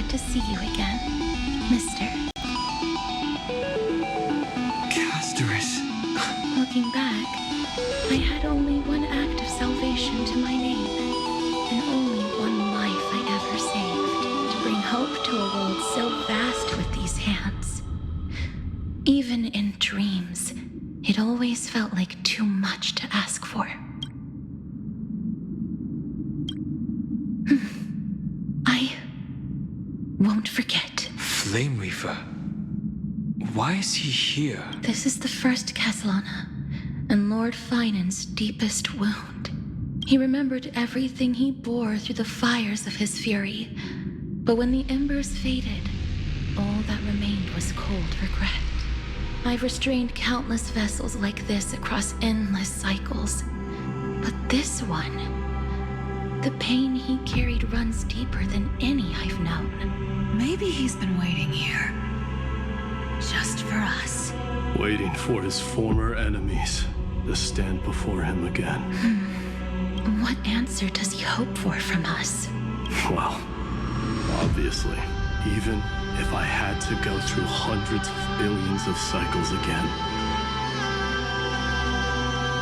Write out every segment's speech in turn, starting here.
glad to see you again, Mister. Amphoreus. Looking back, I had only one act of salvation to my name, and only one life I ever saved, to bring hope to a world so vast with these hands. Even in dreams, it always felt like too much to ask for. I won't forget. Flame Reaver. Why is he here? This is the first Castellana, and Lord Finan's deepest wound. He remembered everything he bore through the fires of his fury, but when the embers faded, all that remained was cold regret. I've restrained countless vessels like this across endless cycles, but this one, the pain he carried runs deeper than any I've known. Maybe he's been waiting here. Just for us. Waiting for his former enemies to stand before him again. What answer does he hope for from us? Well, obviously, even if I had to go through hundreds of billions of cycles again,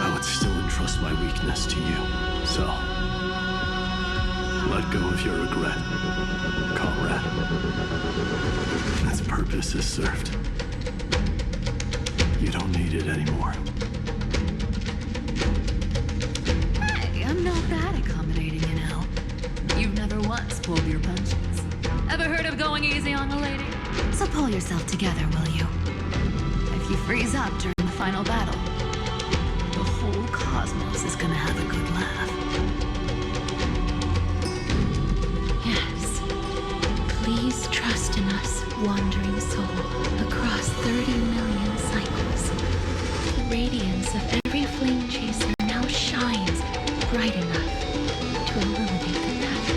I would still entrust my weakness to you. So, let go of your regret, comrade. Its purpose is served. You don't need it anymore. Hey, I'm not that accommodating, you know. You've never once pulled your punches. Ever heard of going easy on a lady? So pull yourself together, will you? If you freeze up during the final battle, the whole cosmos is gonna have a good laugh. Yes. Please trust in us, wandering soul, across 30 million cycles. The radiance of every flame chaser now shines bright enough to illuminate the path.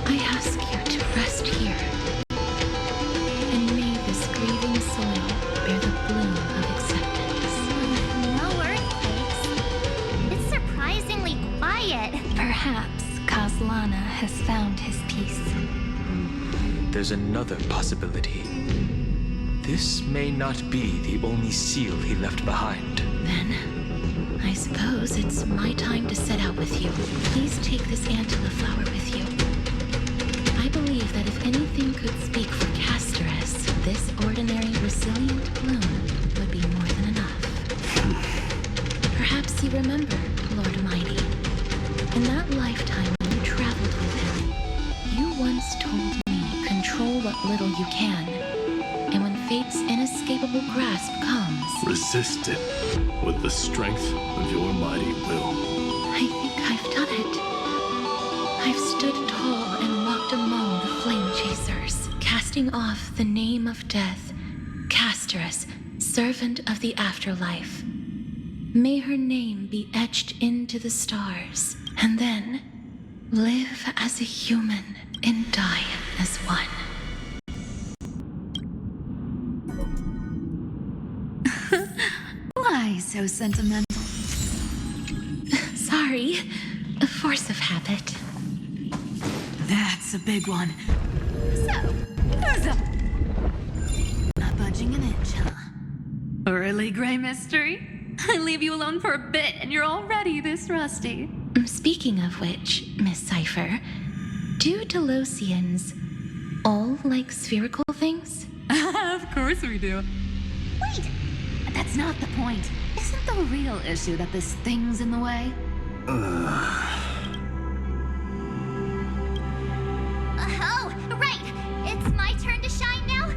I ask you to rest here, and may this grieving soil bear the bloom of acceptance. No earthquakes. It's surprisingly quiet. Perhaps Castellana has found his peace. There's another possibility. This may not be the only seal he left behind. Then, I suppose it's my time to set out with you. Please take this Antilla flower with you. I believe that if anything could speak for Amphoreus, this ordinary, resilient bloom would be more than enough. Perhaps you remember, Lord Mighty. In that lifetime when you traveled with him, you once told me, control what little you can, and when fate's inescapable grasp comes, Resist it with the strength of your mighty will. I think I've done it. I've stood tall and walked among the flame chasers, casting off the name of death, Amphoreus, servant of the afterlife. May her name be etched into the stars, and then live as a human and die as one. Why so sentimental? Sorry, a force of habit. That's a big one. So, who's up? Not budging an inch, huh? Really, Gray Mystery? I leave you alone for a bit and you're already this rusty. Speaking of which, Miss Cypher, do Delosians all like spherical things? Of course we do. Wait, that's not the point. Isn't the real issue that this thing's in the way? Oh, right. It's my turn to shine now.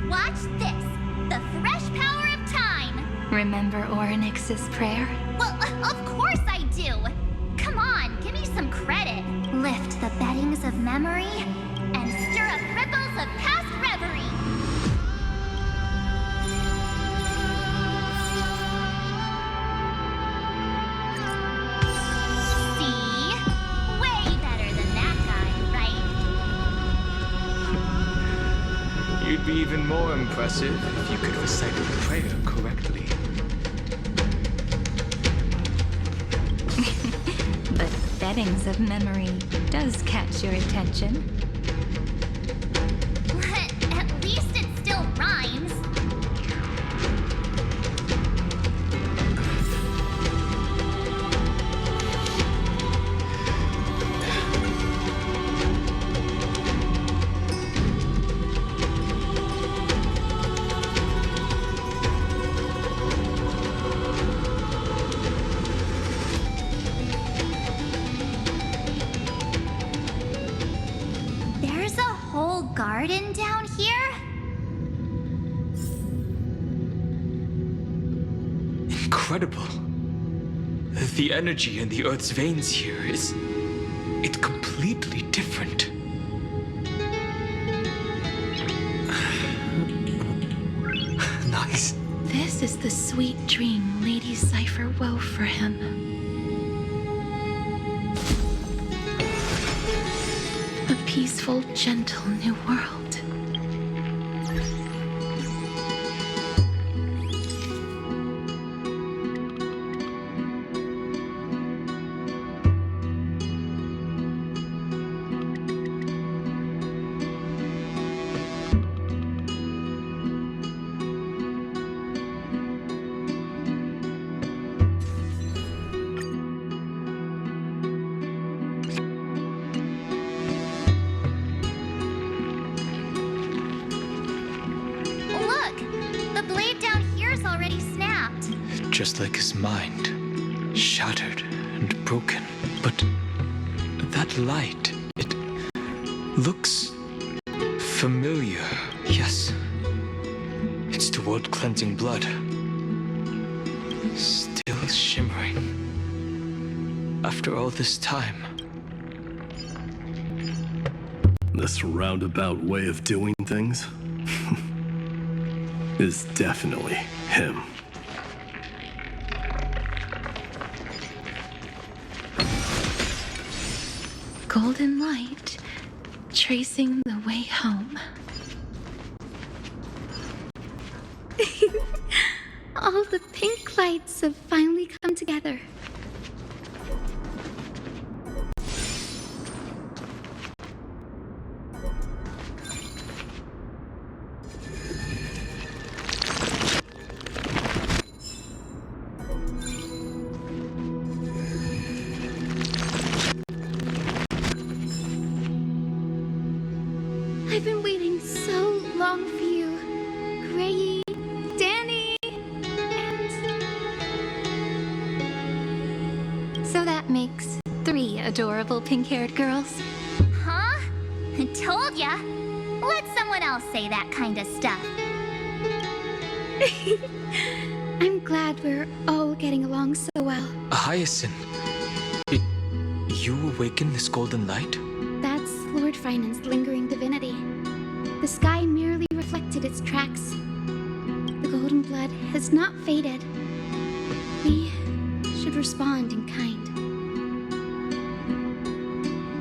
Watch this. The fresh power of time. Remember Orynyx's prayer? Well, of course I do. Come on, give me some credit. Lift the beddings of memory and stir up ripples of past reverie. See? Way better than that guy, right? You'd be even more impressive if you could recite a prayer correctly. But beddings of memory does catch your attention. garden down here? Incredible. The energy in the Earth's veins here it's completely different. Nice. This is the sweet dream Lady Cypher wove for him. A peaceful, gentle new world. Look! The blade down here's already snapped. Just like his mind, shattered and broken. But that light, it looks familiar. Yes, it's the world-cleansing blood. Still shimmering. After all this time. This roundabout way of doing things is definitely him. Golden light, tracing the way home. All the pink lights have finally come together. I've been waiting so long for you, Grayi, Danny, and... So that makes 3 adorable pink-haired girls. Huh? Told ya. Let someone else say that kind of stuff. I'm glad we're all getting along so well. Hyacinth, you awaken this golden light? That's Lord Finan's lingering divinity. The sky merely reflected its tracks. The golden blood has not faded. We should respond in kind.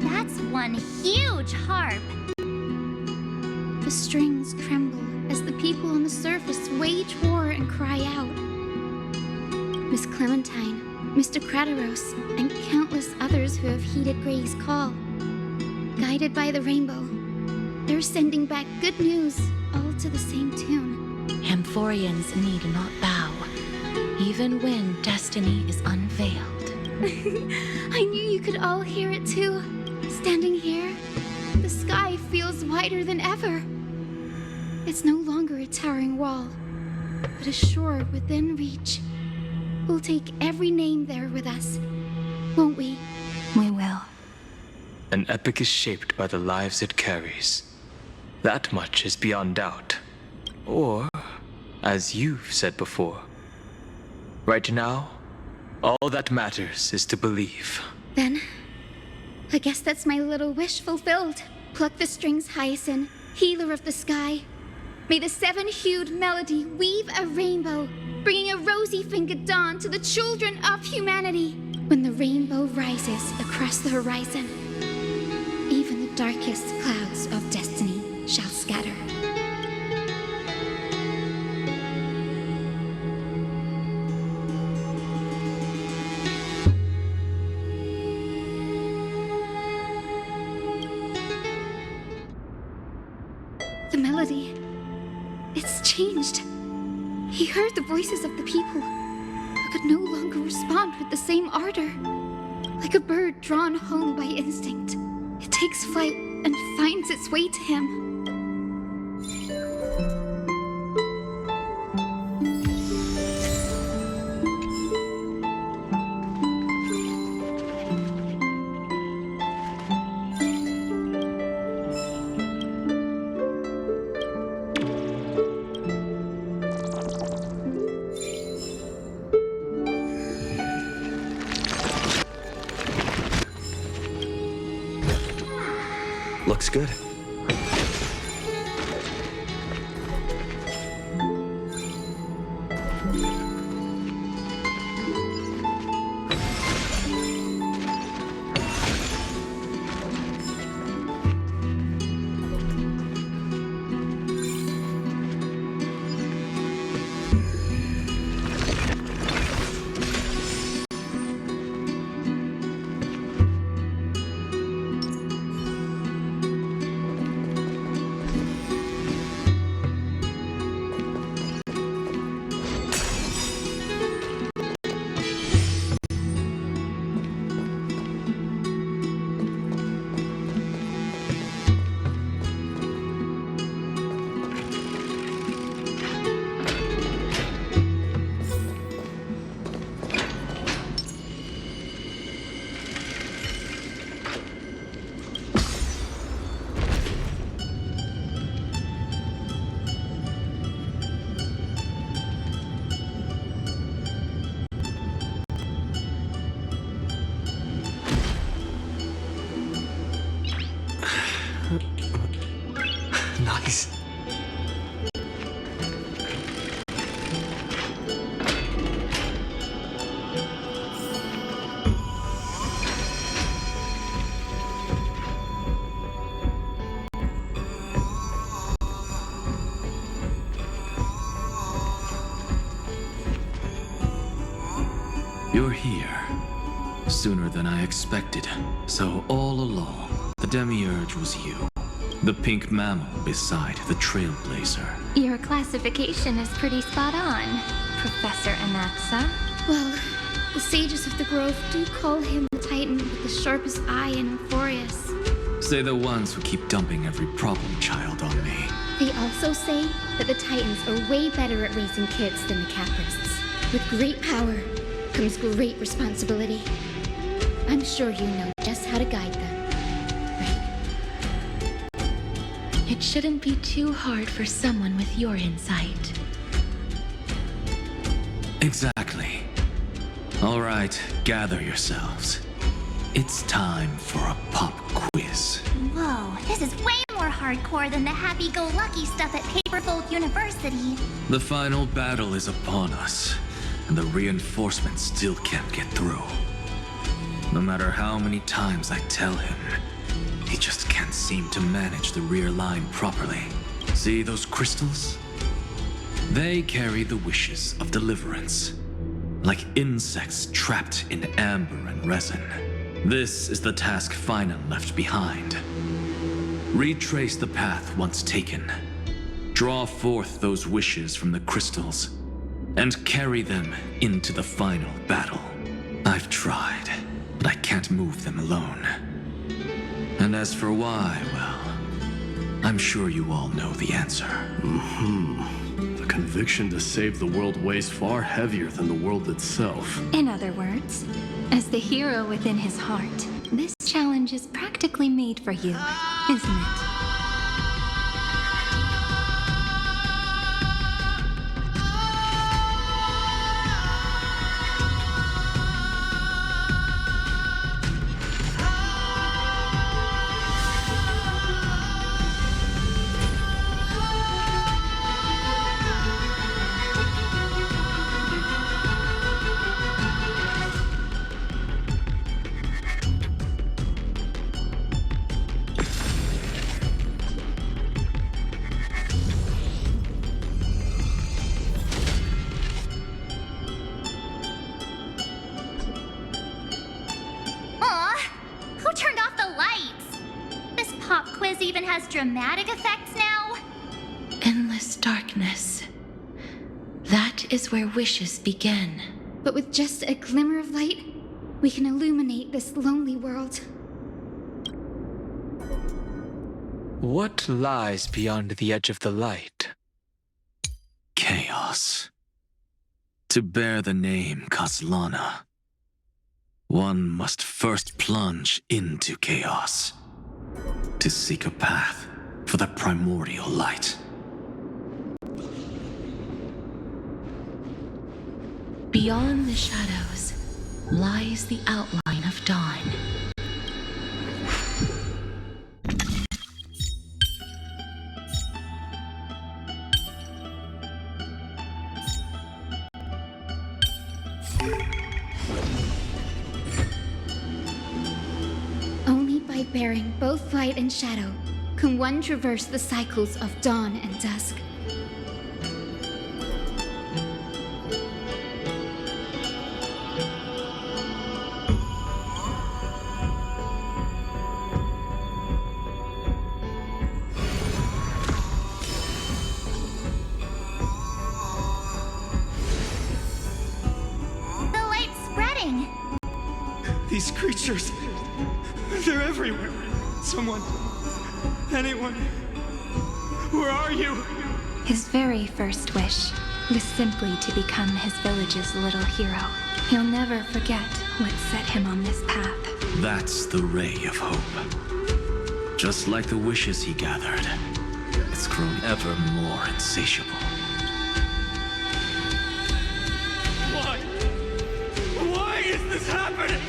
That's one huge harp. The strings tremble as the people on the surface wage war and cry out. Miss Clementine, Mr. Crateros, and countless others who have heeded Gray's call. Guided by the rainbow, they're sending back good news, all to the same tune. Amphoreans need not bow, even when destiny is unveiled. I knew you could all hear it too. Standing here, the sky feels wider than ever. It's no longer a towering wall, but a shore within reach. We'll take every name there with us, won't we? We will. An epic is shaped by the lives it carries. That much is beyond doubt. Or, as you've said before, right now, all that matters is to believe. Then, I guess that's my little wish fulfilled. Pluck the strings, Hyacinth, healer of the sky. May the 7-hued melody weave a rainbow, bringing a rosy-fingered dawn to the children of humanity. When the rainbow rises across the horizon, even the darkest clouds of destiny shall scatter. The melody, it's changed. He heard the voices of the people, but could no longer respond with the same ardor. Like a bird drawn home by instinct, it takes flight and finds its way to him. Looks good. Nice. You're here. Sooner than I expected. So all along, the Demiurge was you. The pink mammal beside the Trailblazer. Your classification is pretty spot on, Professor Anaxa. Well, the sages of the Grove do call him the Titan with the sharpest eye in Amphoreus. Say the ones who keep dumping every problem child on me. They also say that the Titans are way better at raising kids than the Caprists. With great power comes great responsibility. I'm sure you know just how to guide them. It shouldn't be too hard for someone with your insight. Exactly. All right, gather yourselves. It's time for a pop quiz. Whoa, this is way more hardcore than the happy-go-lucky stuff at Paperfold University. The final battle is upon us, and the reinforcements still can't get through. No matter how many times I tell him, he just can't seem to manage the rear line properly. See those crystals? They carry the wishes of deliverance, like insects trapped in amber and resin. This is the task Finan left behind. Retrace the path once taken. Draw forth those wishes from the crystals, and carry them into the final battle. I've tried, but I can't move them alone. And as for why, well, I'm sure you all know the answer. The conviction to save the world weighs far heavier than the world itself. In other words, as the hero within his heart, this challenge is practically made for you, isn't it? Who turned off the lights? This pop quiz even has dramatic effects now? Endless darkness. That is where wishes begin. But with just a glimmer of light, we can illuminate this lonely world. What lies beyond the edge of the light? Chaos. To bear the name Kaslana, one must first plunge into chaos to seek a path for the primordial light. Beyond the shadows lies the outline of dawn. bearing both light and shadow, can one traverse the cycles of dawn and dusk. The light's spreading. These creatures, they're everywhere. Someone, anyone, where are you? His very first wish was simply to become his village's little hero. He'll never forget what set him on this path. That's the ray of hope. Just like the wishes he gathered, it's grown ever more insatiable. Why? Why is this happening?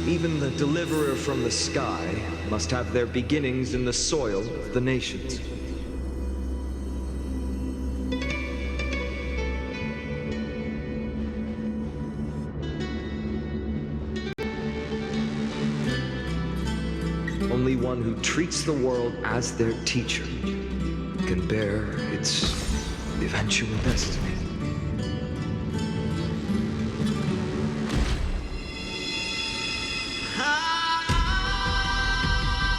Even the deliverer from the sky must have their beginnings in the soil of the nations. Only one who treats the world as their teacher can bear its eventual destiny.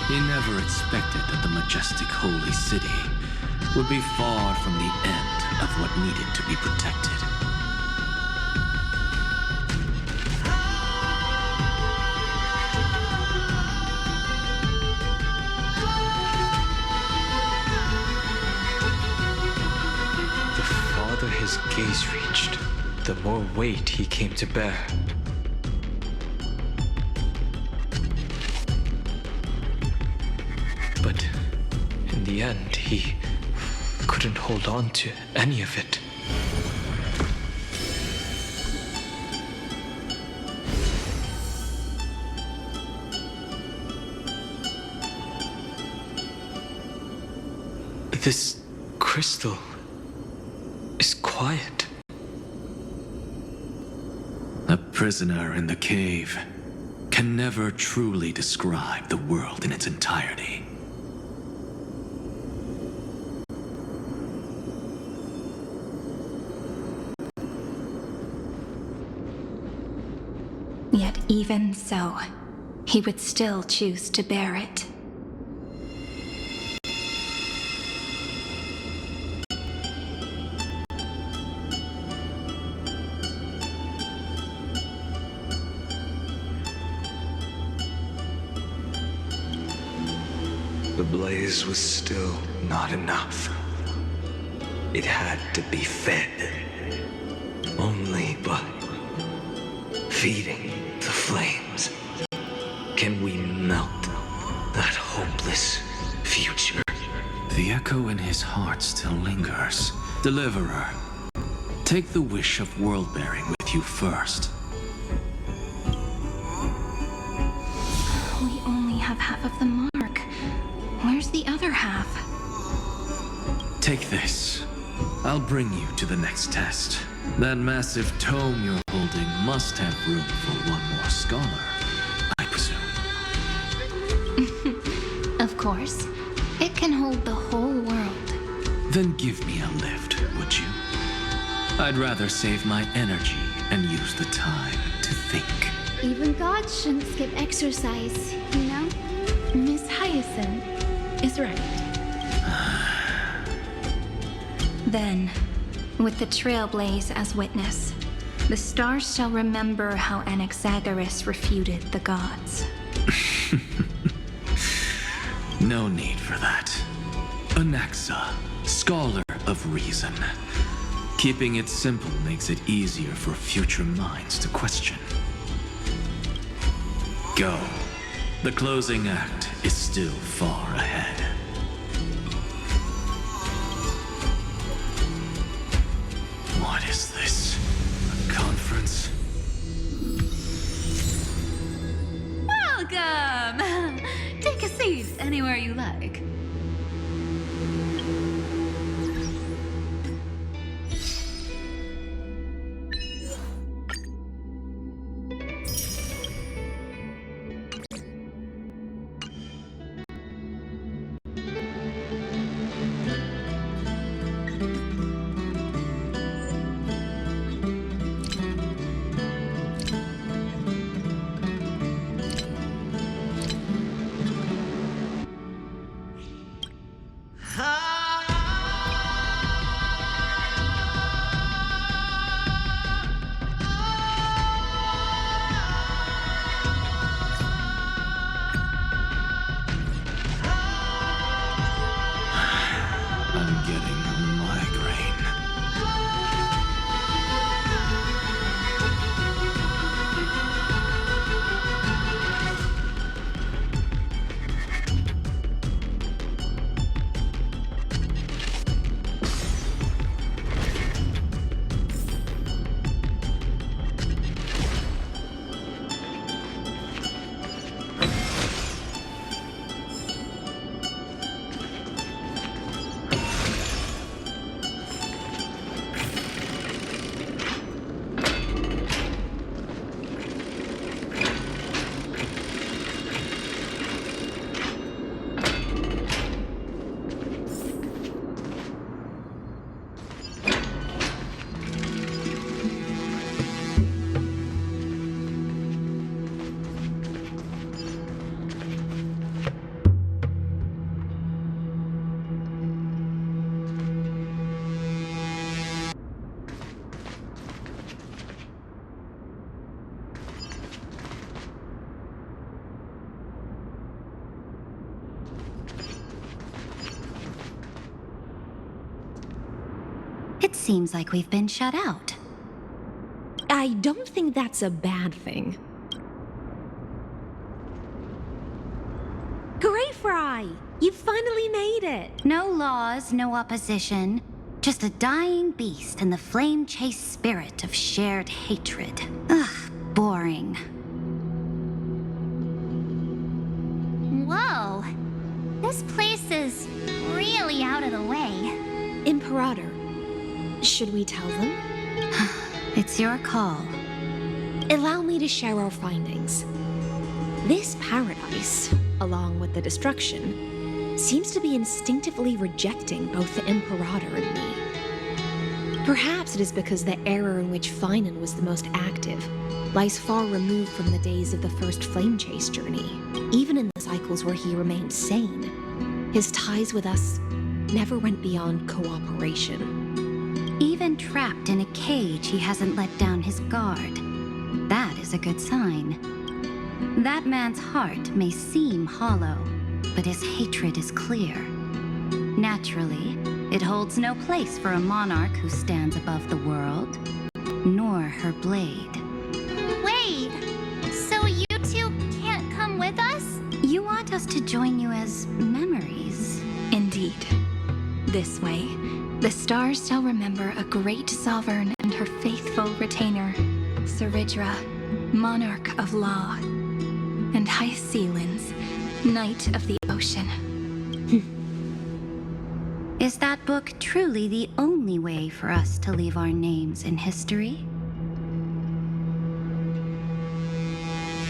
He never expected that the majestic holy city would be far from the end of what needed to be protected. The farther his gaze reached, the more weight he came to bear. But in the end, he couldn't hold on to any of it. This crystal is quiet. A prisoner in the cave can never truly describe the world in its entirety. Yet even so, he would still choose to bear it. The blaze was still not enough. It had to be fed. Only by feeding the flames can we melt that hopeless future. The echo in his heart still lingers. Deliverer, take the wish of world-bearing with you first. We only have half of the mark. Where's the other half? Take this. I'll bring you to the next test. That massive tome you're holding must have room for one more scholar, I presume. Of course. It can hold the whole world. Then give me a lift, would you? I'd rather save my energy and use the time to think. Even gods shouldn't skip exercise, you know? Miss Hyacinth is right. Then, with the trailblaze as witness, The stars shall remember how Anaxagoras refuted the gods. No need for that. Anaxa, scholar of reason. Keeping it simple makes it easier for future minds to question. Go. The closing act is still far ahead. What is this? A conference? Welcome! Take a seat anywhere you like. I'm getting a migraine. It seems like we've been shut out. I don't think that's a bad thing. Hooray, Fry! You finally made it! No laws, no opposition. Just a dying beast and the flame-chased spirit of shared hatred. Ugh, boring. Whoa. This place is really out of the way. Imperator, should we tell them? It's your call. Allow me to share our findings. This paradise, along with the destruction, seems to be instinctively rejecting both the Imperator and me. Perhaps it is because the era in which Finan was the most active lies far removed from the days of the first flame chase journey. Even in the cycles where he remained sane, his ties with us never went beyond cooperation. Even trapped in a cage, he hasn't let down his guard. That is a good sign. That man's heart may seem hollow, but his hatred is clear. Naturally, it holds no place for a monarch who stands above the world, nor her blade. Wait, so you two can't come with us? You want us to join you as memories? Indeed. This way, the stars shall remember a great sovereign and her faithful retainer, Saridra, monarch of law, and Hyacelins, knight of the ocean. Is that book truly the only way for us to leave our names in history?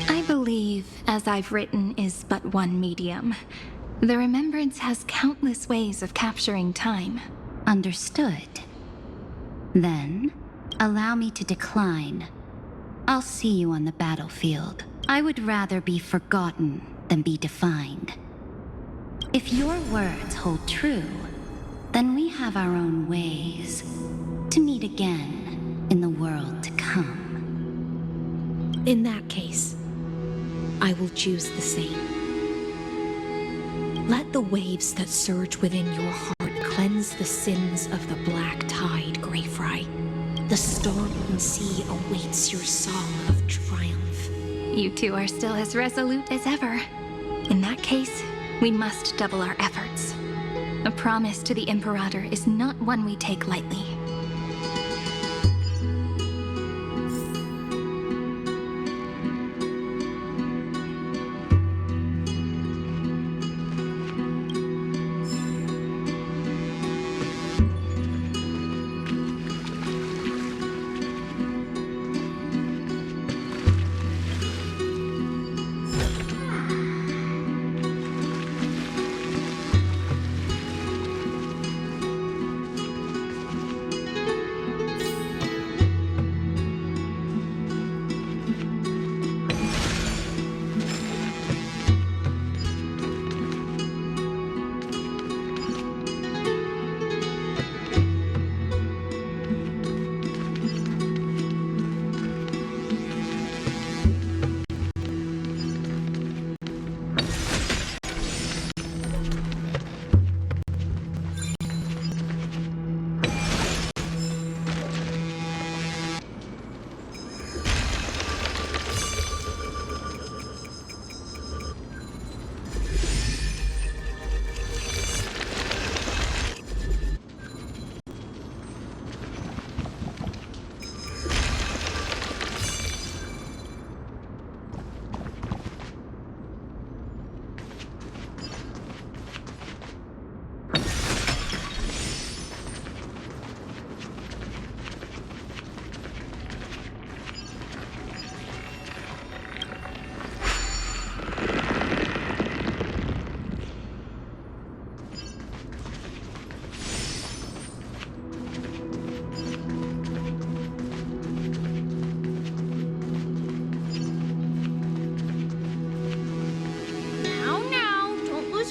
I believe, as I've written, is but one medium. The remembrance has countless ways of capturing time. Understood. Then, allow me to decline. I'll see you on the battlefield. I would rather be forgotten than be defined. If your words hold true, then we have our own ways to meet again in in the world to come. In that case, I will choose the same. Let the waves that surge within your heart cleanse the sins of the black tide, Greyfry. The storming sea awaits your song of triumph. You two are still as resolute as ever. In that case, we must double our efforts. A promise to the Imperator is not one we take lightly.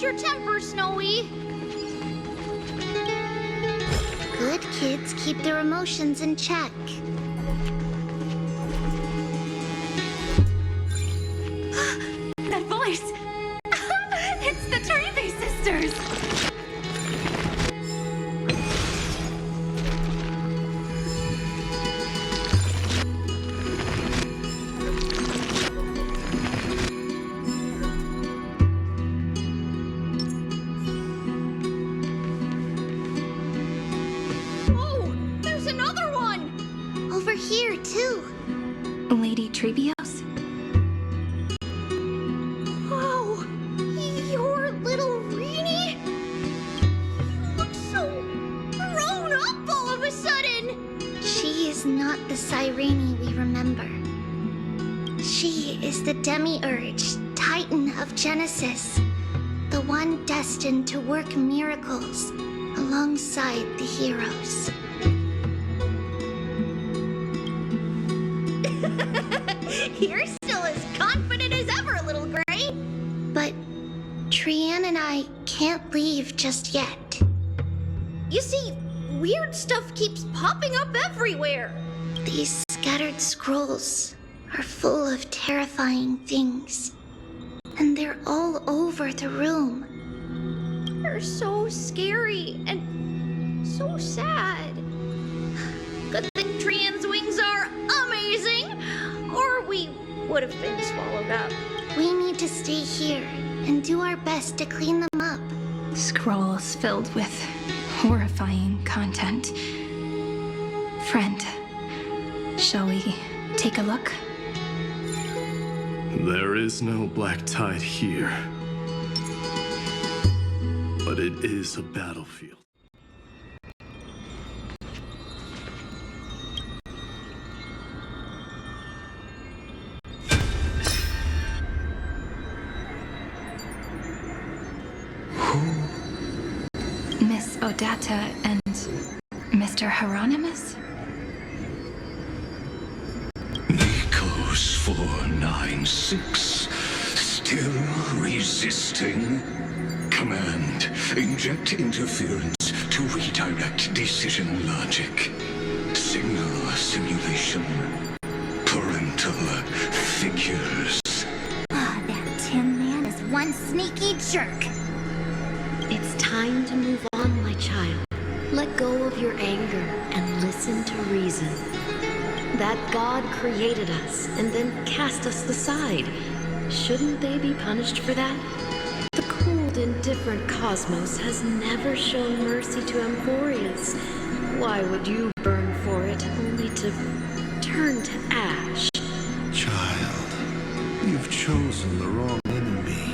Your temper, Snowy. Good kids keep their emotions in check. That voice! It's the Trevi sisters! Here, too. Lady Trebios? Whoa! Your little Reenie? You look so grown up all of a sudden! She is not the Cyrene we remember. She is the Demiurge, Titan of Genesis. The one destined to work miracles alongside the heroes. You're still as confident as ever, little Gray. But Trian and I can't leave just yet. You see, weird stuff keeps popping up everywhere. These scattered scrolls are full of terrifying things. And they're all over the room. They're so scary and so sad. Good thing Trian's wings are amazing, or we would have been swallowed up. We need to stay here and do our best to clean them up. Scrolls filled with horrifying content. Friend, shall we take a look? There is no black tide here. But it is a battlefield. Miss Odata and Mr. Hieronymus? Nikos 496, still resisting? Command, inject interference to redirect decision logic. single simulation. Parental figures. Ah, that Tim man is one sneaky jerk. It's time to move on, my child. Let go of your anger and listen to reason. That God created us and then cast us aside. Shouldn't they be punished for that? The cold, indifferent cosmos has never shown mercy to Amphoreus. Why would you burn for it, only to turn to ash? Child, you've chosen the wrong enemy.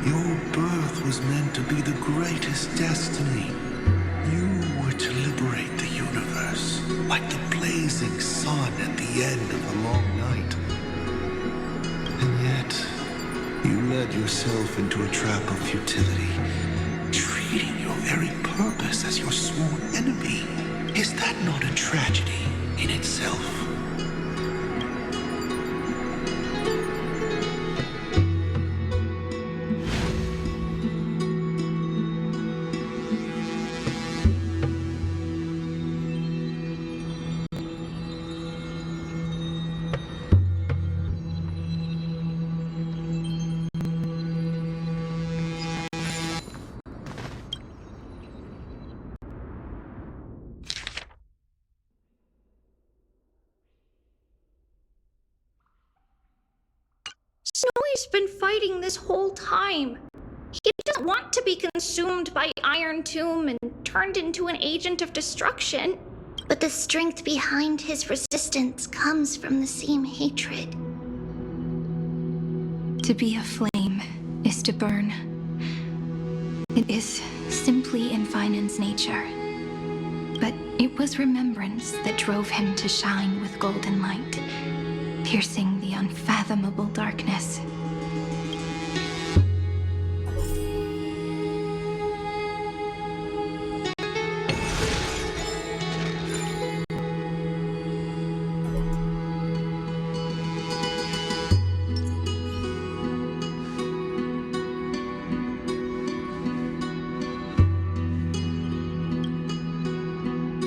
Your birth was meant to be the greatest destiny. You were to liberate the universe, like the blazing sun at the end of a long night. And yet, you led yourself into a trap of futility, treating your very purpose as your sworn enemy. Is that not a tragedy in itself? Snowy's been fighting this whole time. He doesn't want to be consumed by Iron Tomb and turned into an agent of destruction. But the strength behind his resistance comes from the same hatred. To be a flame is to burn. It is simply in Finan's nature. But it was remembrance that drove him to shine with golden light, piercing the unfathomable darkness.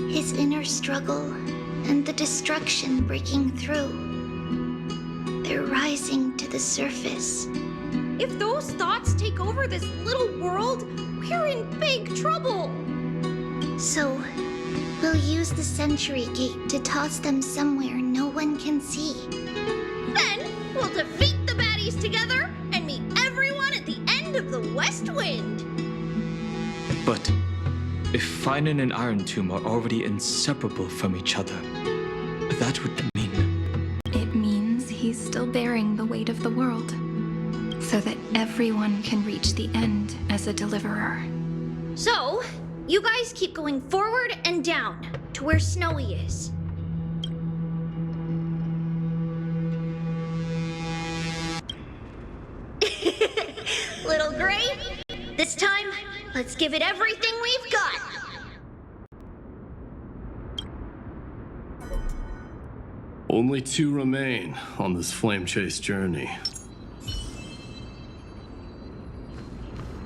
His inner struggle and the destruction breaking through. They're rising to the surface. If those thoughts take over this little world, we're in big trouble. So, we'll use the Century Gate to toss them somewhere no one can see. Then we'll defeat the baddies together and meet everyone at the end of the West Wind. But if Finan and Iron Tomb are already inseparable from each other, that would mean... It means he's still bearing the weight of the world, so that everyone can reach the end as a deliverer. So, you guys keep going forward and down to where Snowy is. Little Gray, this time, let's give it everything we've got. Only 2 remain on this flame chase journey.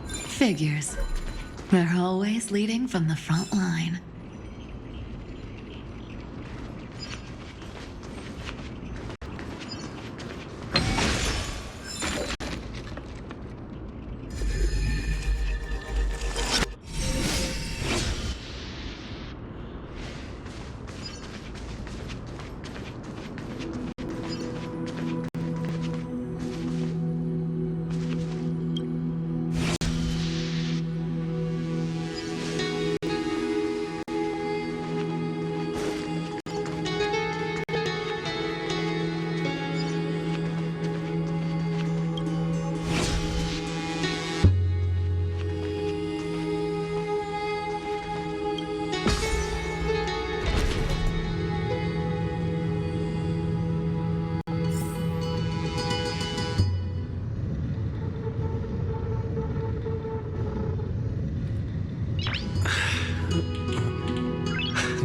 Figures. They're always leading from the front line.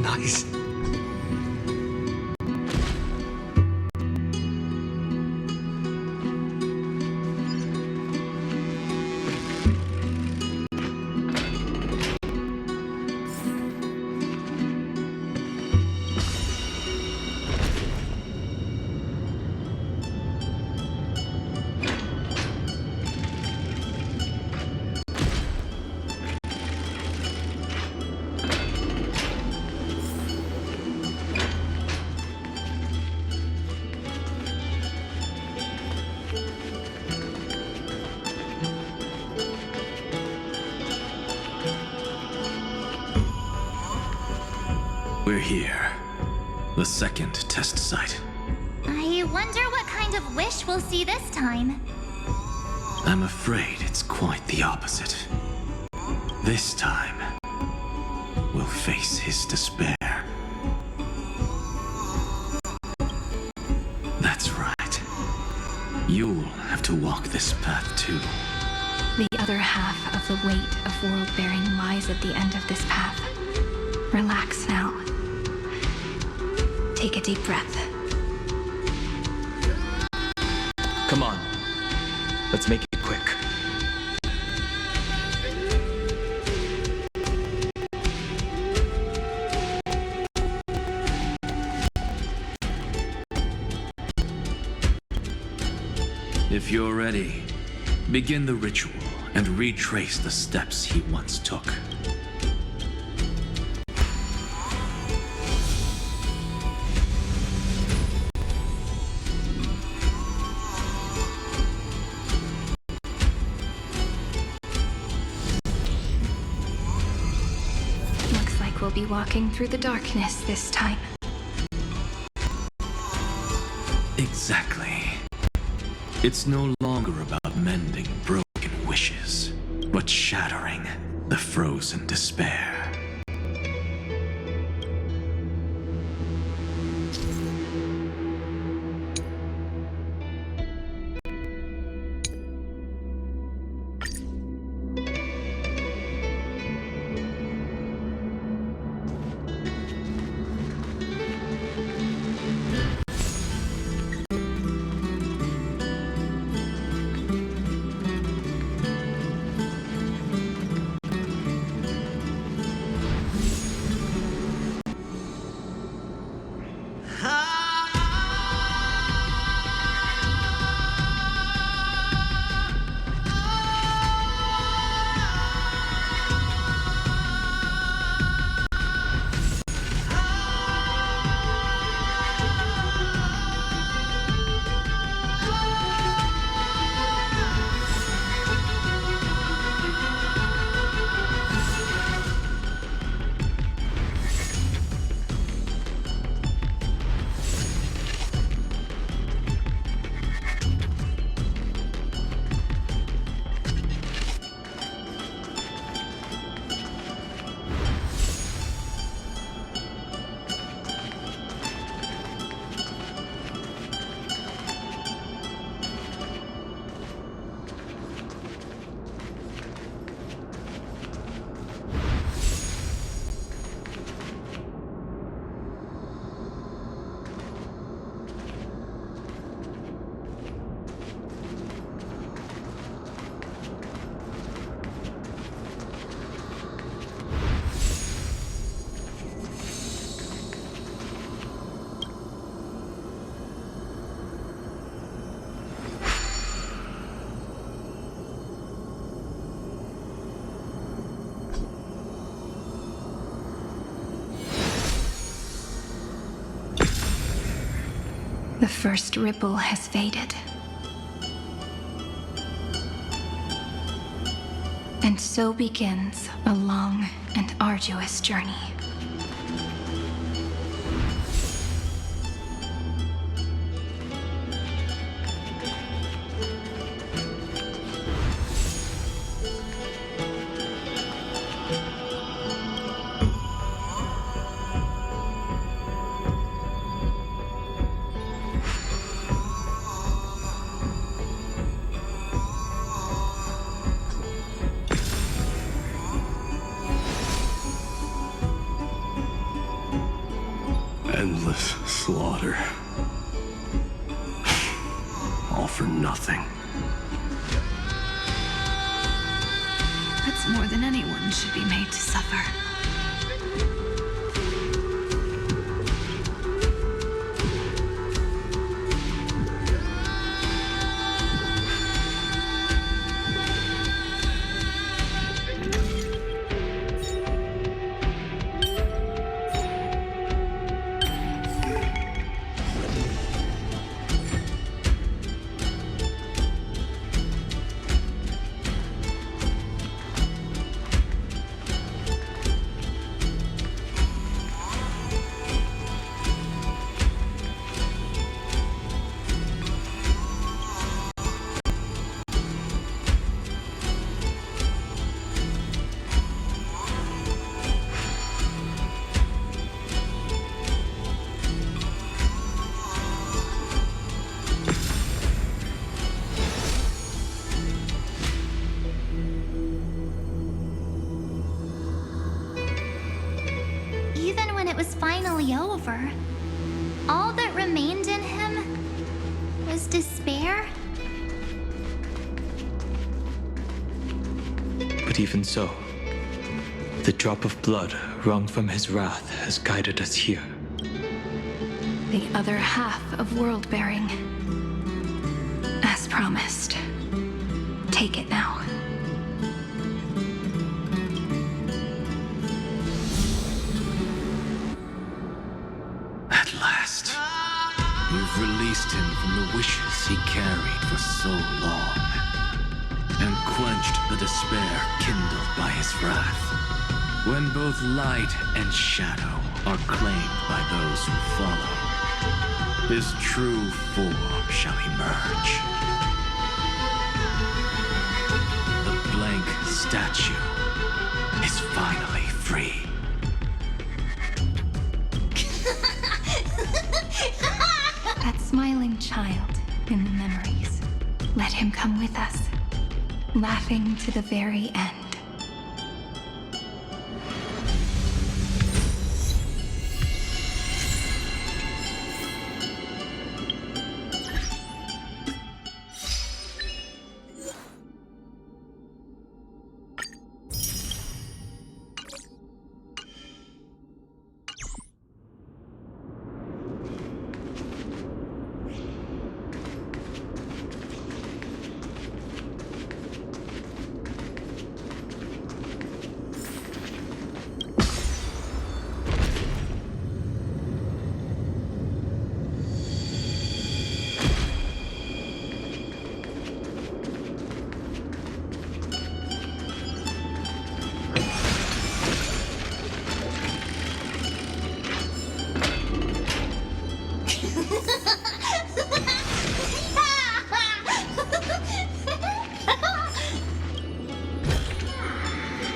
Nice. We're here. The second test site. I wonder what kind of wish we'll see this time. I'm afraid it's quite the opposite. This time, we'll face his despair. That's right. You'll have to walk this path too. The other half of the weight of world-bearing lies at the end of this path. Relax now. Take a deep breath. Come on. Let's make it quick. If you're ready, begin the ritual and retrace the steps he once took. Looks like we'll be walking through the darkness this time. Exactly. It's no longer about mending broken wishes, but shattering the frozen despair. The first ripple has faded. And so begins a long and arduous journey. Endless slaughter. All for nothing. That's more than anyone should be made to suffer. was finally over, all that remained in him was despair? But even so, the drop of blood wrung from his wrath has guided us here. The other half of world-bearing. As promised. Take it now. At last, you've released him from the wishes he carried for so long, and quenched the despair kindled by his wrath. When both light and shadow are claimed by those who follow, his true form shall emerge. The blank statue is finally free. That smiling child in the memories. Let him come with us, laughing to the very end.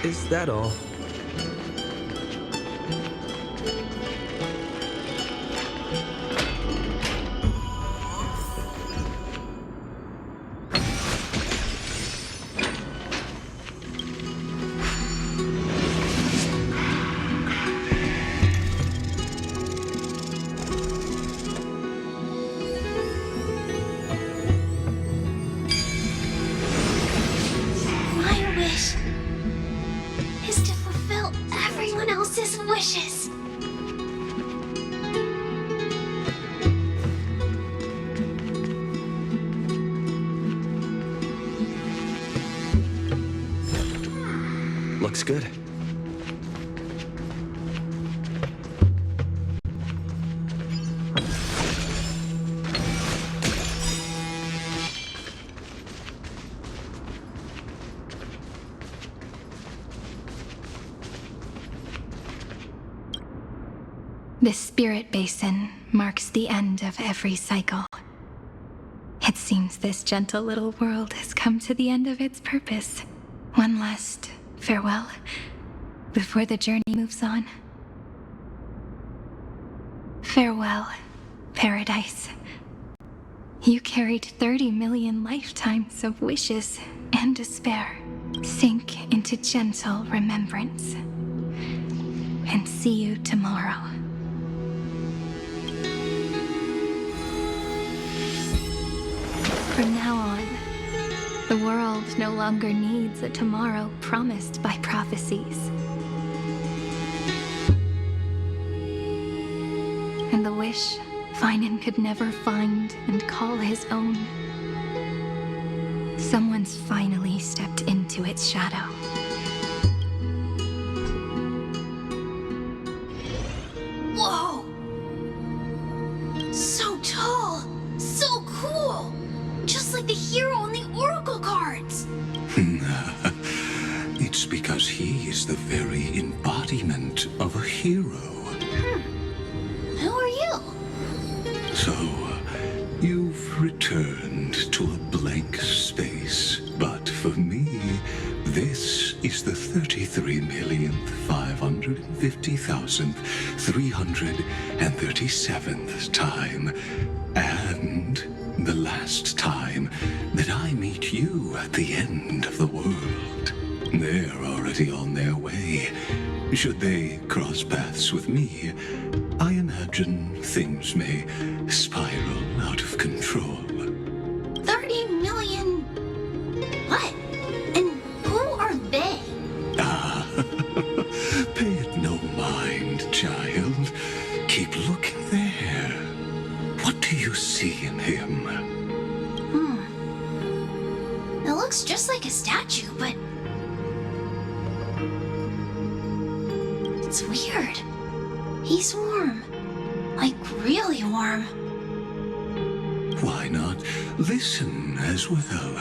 Is that all? My wish is to fulfill everyone else's wishes. Looks good. This spirit basin marks the end of every cycle. It seems this gentle little world has come to the end of its purpose. One last farewell before the journey moves on. Farewell, paradise. You carried 30 million lifetimes of wishes and despair. Sink into gentle remembrance. And see you tomorrow. From now on, the world no longer needs a tomorrow promised by prophecies. And the wish Finan could never find and call his own. Someone's finally stepped into its shadow. Whoa! So tall! So cool! Just like the hero on the Oracle cards! It's because he is the very embodiment of a hero. Who are you? So, you've returned to a blank space, but for me, this is the 33,550,337th time, and the last time that I meet you at the end of the world. They're already on their way, Should they cross paths with me, I imagine things may spiral out of control. 30 million... What? And who are they? Pay it no mind, child. Keep looking there. What do you see in him? It looks just like a statue, but... It's weird. He's warm. Like, really warm. Why not listen as well?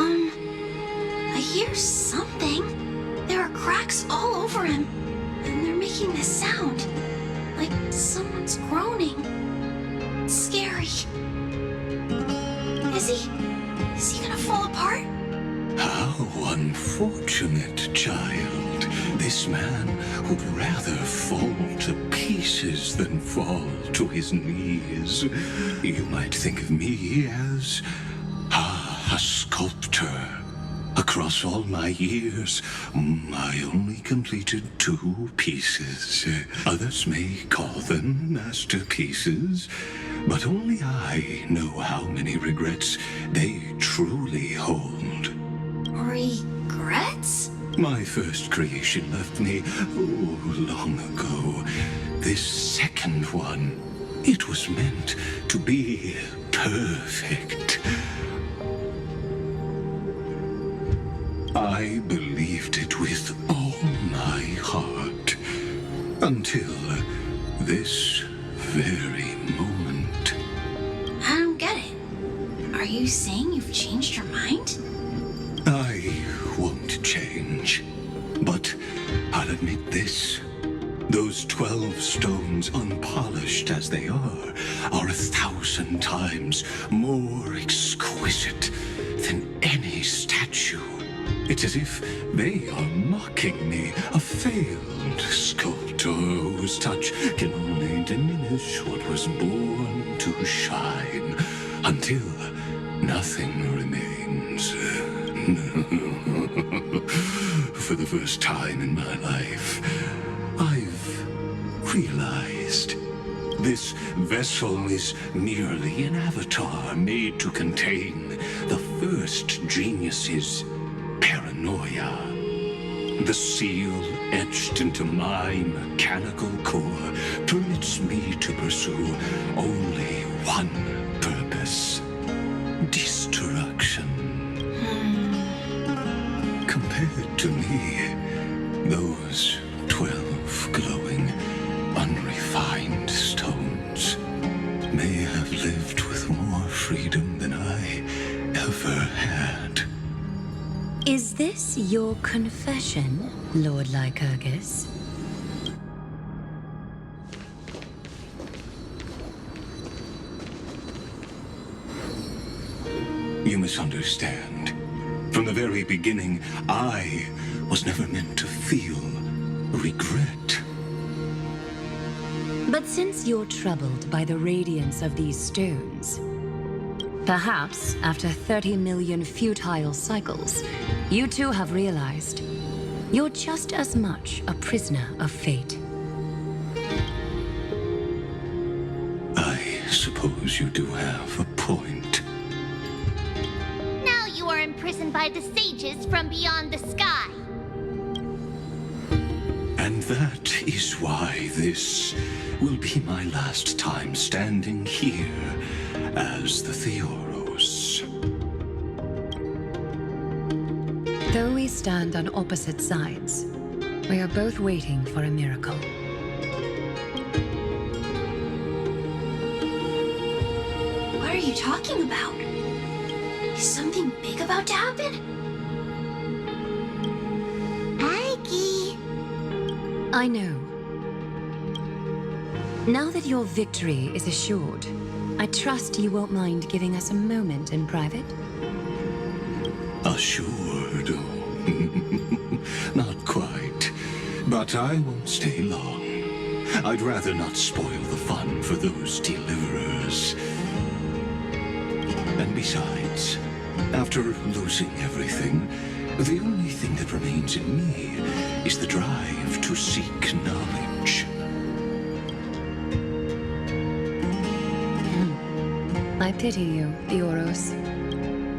I hear something. There are cracks all over him, and they're making this sound. Like someone's groaning. It's scary. Is he gonna fall apart? How unfortunate, child. This man would rather fall to pieces than fall to his knees. You might think of me as a sculptor. Across all my years, I only completed 2 pieces. Others may call them masterpieces, but only I know how many regrets they truly hold. Regrets? My first creation left me, long ago. This second one, it was meant to be perfect. I believed it with all my heart, until this very moment. I don't get it. Are you saying you've changed your mind? I won't change, but I'll admit this. Those 12 stones, unpolished as they are 1,000 times more exquisite than any statue. It's as if they are mocking me, a failed sculptor whose touch can only diminish what was born to shine, until nothing remains. For the first time in my life, I've realized this vessel is merely an avatar made to contain the first genius's paranoia. The seal etched into my mechanical core permits me to pursue only one purpose: destruction. Compared to me, those 12 glowing, unrefined stones may have lived with more freedom than I ever had. Is this your confession, Lord Lycurgus? You misunderstand. From the very beginning, I was never meant to feel regret. But since you're troubled by the radiance of these stones, perhaps after 30 million futile cycles, you too have realized you're just as much a prisoner of fate. I suppose you do have a point. Now you are imprisoned by the sages from beyond the sky. And that is why this will be my last time standing here as the Theoros. Though we stand on opposite sides, we are both waiting for a miracle. What are you talking about? Is something big about to happen? Aggie! I know. Now that your victory is assured, I trust you won't mind giving us a moment in private? Assured? Not quite. But I won't stay long. I'd rather not spoil the fun for those deliverers. And besides, after losing everything, the only thing that remains in me is the drive to seek knowledge. I pity you, Amphoreus.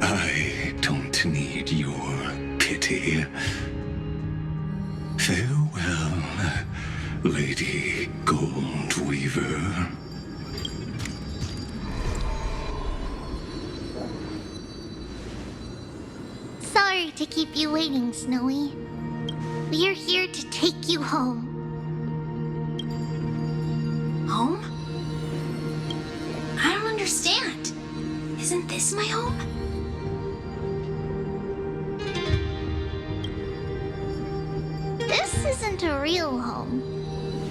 I don't need your pity. Farewell, Lady Goldweaver. Sorry to keep you waiting, Snowy. We're here to take you home. Home? I don't understand. Isn't this my home? This isn't a real home.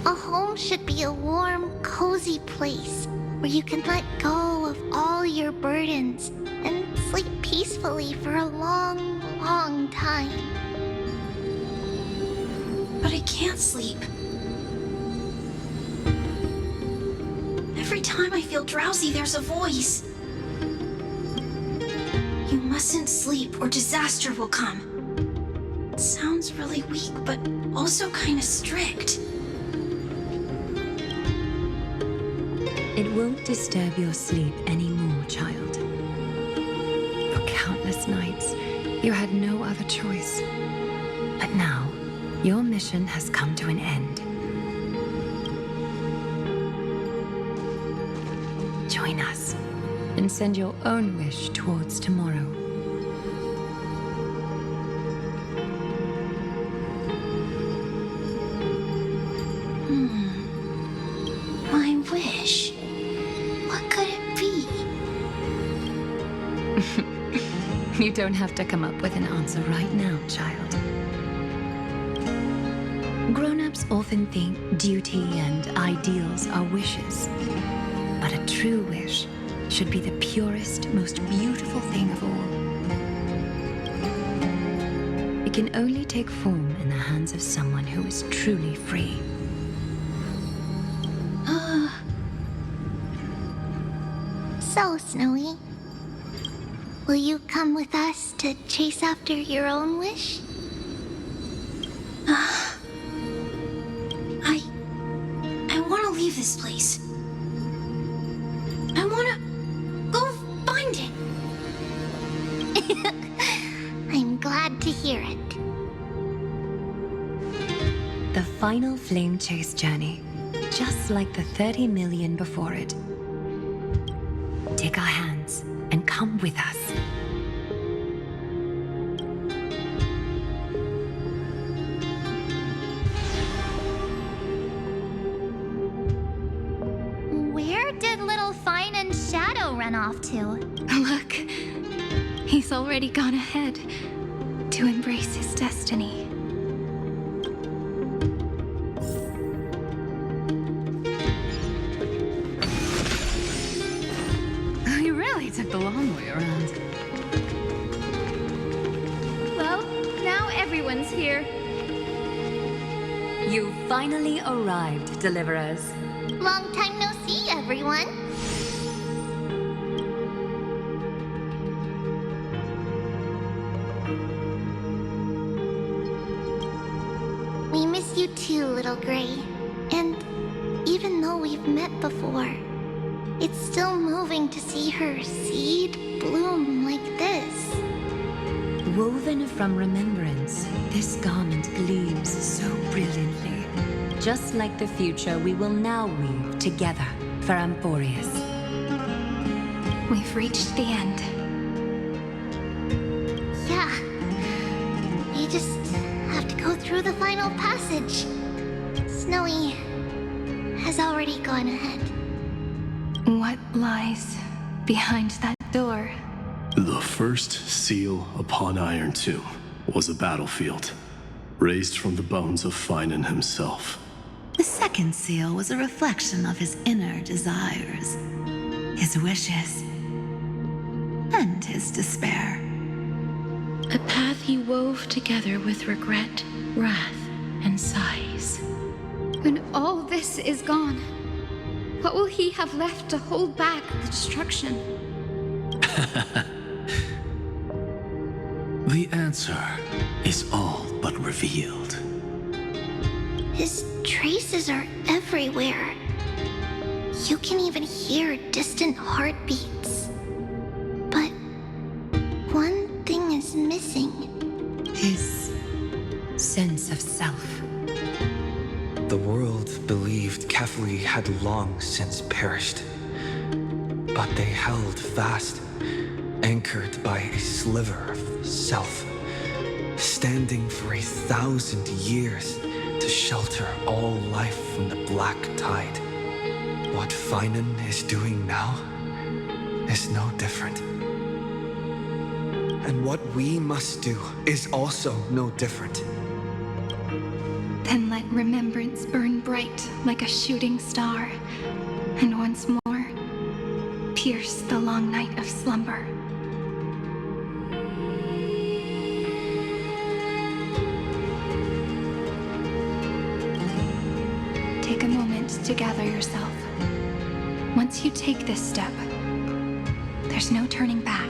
A home should be a warm, cozy place where you can let go of all your burdens and sleep peacefully for a long, long time. But I can't sleep. Every time I feel drowsy, there's a voice. You mustn't sleep or disaster will come. It sounds really weak, but also kind of strict. It won't disturb your sleep anymore, child. For countless nights, you had no other choice. But now, your mission has come to an end. Join us and send your own wish towards tomorrow. My wish. What could it be? You don't have to come up with an answer right now, child. Grown-ups often think duty and ideals are wishes. But a true wish should be the purest, most beautiful thing of all. It can only take form in the hands of someone who is truly free. So, Snowy, will you come with us to chase after your own wish? I want to leave this place. I want to go find it. I'm glad to hear it. The final flame chase journey, just like the 30 million before it. Take our hands and come with us. Where did little Fine and Shadow run off to? Look, he's already gone ahead to embrace his destiny. You really took the long way around. Well, now everyone's here. You finally arrived, Deliverers. Long time no see, everyone. We miss you too, Little Gray. And even though we've met before, it's still moving to see her seed bloom like this. Woven from remembrance, this garment gleams so brilliantly. Just like the future we will now weave together for Amphoreus. We've reached the end. Yeah. You just have to go through the final passage. Snowy has already gone ahead. What lies behind that door? The first seal upon Iron Tomb was a battlefield, raised from the bones of Finan himself. The second seal was a reflection of his inner desires, his wishes, and his despair. A path he wove together with regret, wrath, and sighs. When all this is gone, what will he have left to hold back the destruction? The answer is all but revealed. His traces are everywhere. You can even hear distant heartbeats. But one thing is missing. His sense of self. The world believed Kefli had long since perished. But they held fast, anchored by a sliver of self, standing for 1,000 years to shelter all life from the black tide. What Finan is doing now is no different. And what we must do is also no different. Then let remembrance burn bright like a shooting star, and once more, pierce the long night of slumber. Take a moment to gather yourself. Once you take this step, there's no turning back.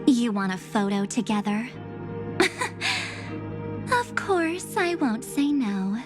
You want a photo together? Of course, I won't say no.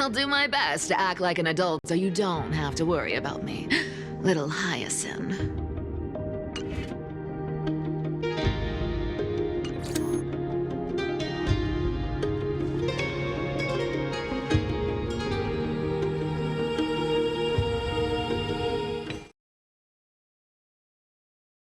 I'll do my best to act like an adult so you don't have to worry about me, little Hyacinth.